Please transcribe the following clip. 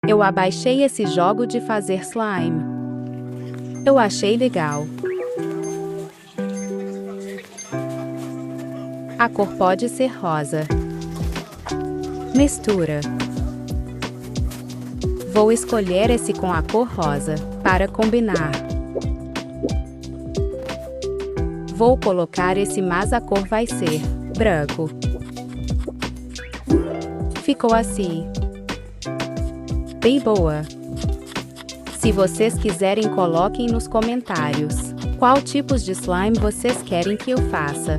Eu abaixei esse jogo de fazer slime. Eu achei legal. A cor pode ser rosa. Mistura. Vou escolher esse com a cor rosa, para combinar. Vou colocar esse, mas a cor vai ser branco. Ficou assim. Bem boa. Se vocês quiserem, coloquem nos comentários qual tipos de slime vocês querem que eu faça.